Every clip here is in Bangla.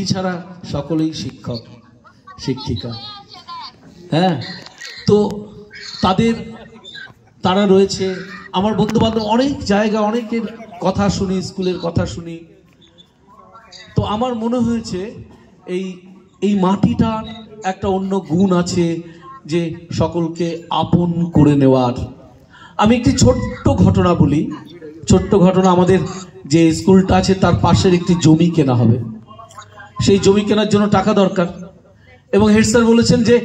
এছাড়া সকলেই শিক্ষক শিক্ষিকা। হ্যাঁ, তো তারা রয়েছে আমার বন্ধু বান্ধব, অনেক জায়গা, অনেকের কথা শুনি, স্কুলের কথা শুনি। তো আমার মনে হয়েছে এই মাটিটার একটা অন্য গুণ আছে, যে সকলকে আপন করে নেওয়ার। আমি একটি ছোট্ট ঘটনা বলি। ছোট্ট ঘটনা, আমাদের যে স্কুলটা আছে তার পাশের একটি জমি কেনা হবে। সেই জমি কেনার জন্য টাকা দরকার, এবং হেড স্যার বলেছেন যে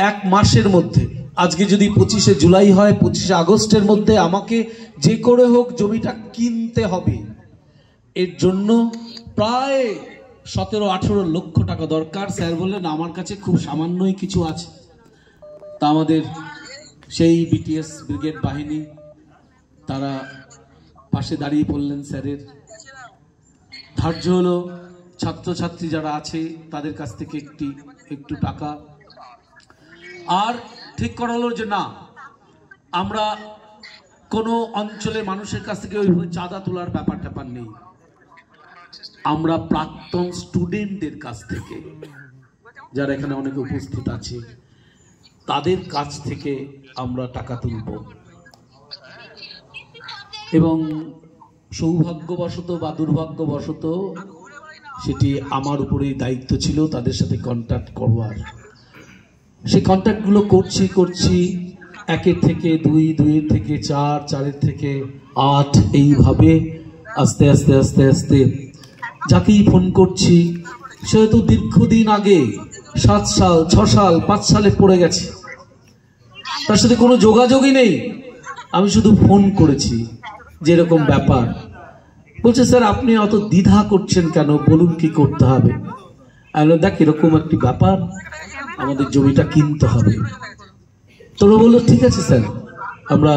1 মাসের মধ্যে, আজকে যদি 25শে জুলাই হয়, 25শে আগস্টের মধ্যে আমাকে যে করে হোক জমিটা কিনতে হবে। এর জন্য প্রায় 17-18 লক্ষ টাকা দরকার। স্যার বললেন আমার কাছে খুব সামান্যই কিছু আছে। তা আমাদের সেই বিটিএস ব্রিগেড বাহিনী তারা পাশে দাঁড়িয়ে পড়লেন স্যারের। ধার্য হলো ছাত্রছাত্রী যারা আছে তাদের কাছ থেকে একটু টাকা, আর ঠিক করা হলো যে না, আমরা কোনো অঞ্চলের মানুষের কাছ থেকে ওইভাবে চাঁদা তোলার ব্যাপার নেই, আমরা প্রাক্তন স্টুডেন্টদের কাছ থেকে, যারা এখানে অনেকে উপস্থিত আছে, তাদের কাছ থেকে আমরা টাকা তুলব। এবং সৌভাগ্যবশত বা দুর্ভাগ্যবশত সেটি আমার উপরেই দায়িত্ব ছিল তাদের সাথে কন্ট্যাক্ট করবার। সেই কন্ট্যাক্টগুলো করছি 1-এর থেকে 2, 2-এর থেকে 4, 4-এর থেকে 8, এইভাবে আস্তে আস্তে আস্তে আস্তে যাকেই ফোন করছি সে হয়তো দীর্ঘদিন আগে 7 সাল, 6 সাল, 5 সালে পড়ে গেছে, তার সাথে কোনো যোগাযোগই নেই। আমি শুধু ফোন করেছি যেরকম ব্যাপার। বলছে স্যার আপনি অত দ্বিধা করছেন কেন, বলুন কি করতে হবে। আমি বললাম দেখ এরকম একটি ব্যাপার, আমাদের জমিটা কিনতে হবে। তোরা বললো ঠিক আছে স্যার, আমরা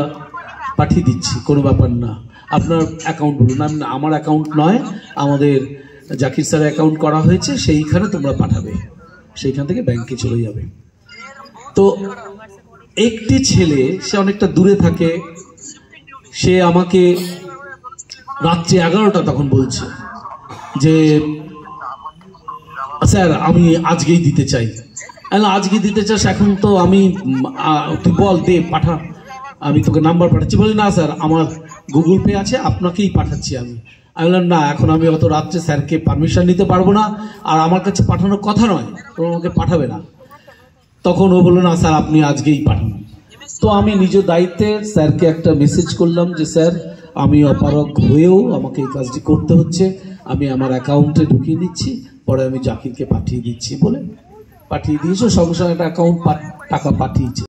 পাঠিয়ে দিচ্ছি, কোনো ব্যাপার না, আপনার অ্যাকাউন্ট বলুন। আমার অ্যাকাউন্ট নয়, আমাদের জাকির স্যারের অ্যাকাউন্ট করা হয়েছে, সেইখানে তোমরা পাঠাবে, সেইখান থেকে ব্যাংকে চলে যাবে। তো একটি ছেলে, সে অনেকটা দূরে থাকে, সে আমাকে রাত্রে 11টা তখন বলছে যে স্যার আমি আজকেই দিতে চাই। আজকে দিতে চাস? এখন তো আমি, তুই বল, দে, পাঠা, আমি তোকে নাম্বার পাঠাচ্ছি। বলি না স্যার আমার গুগল পে আছে, আপনাকেই পাঠাচ্ছি। আমি বললাম না, এখন আমি অত রাত্রে স্যারকে পারমিশন নিতে পারবো না, আর আমার কাছে পাঠানোর কথা নয়, ও আমাকে পাঠাবে না। তখন ও বললো না স্যার আপনি আজকেই পাঠান। তো আমি নিজ দায়িত্বে স্যারকে একটা মেসেজ করলাম যে স্যার আমি অপারগ হয়েও আমাকে এই কাজটি করতে হচ্ছে, আমি আমার অ্যাকাউন্টে ঢুকিয়ে দিচ্ছি, পরে আমি জাকিরকে পাঠিয়ে দিচ্ছি বলে পাঠিয়ে দিয়েছি। সঙ্গে সঙ্গে একটা টাকা পাঠিয়েছে।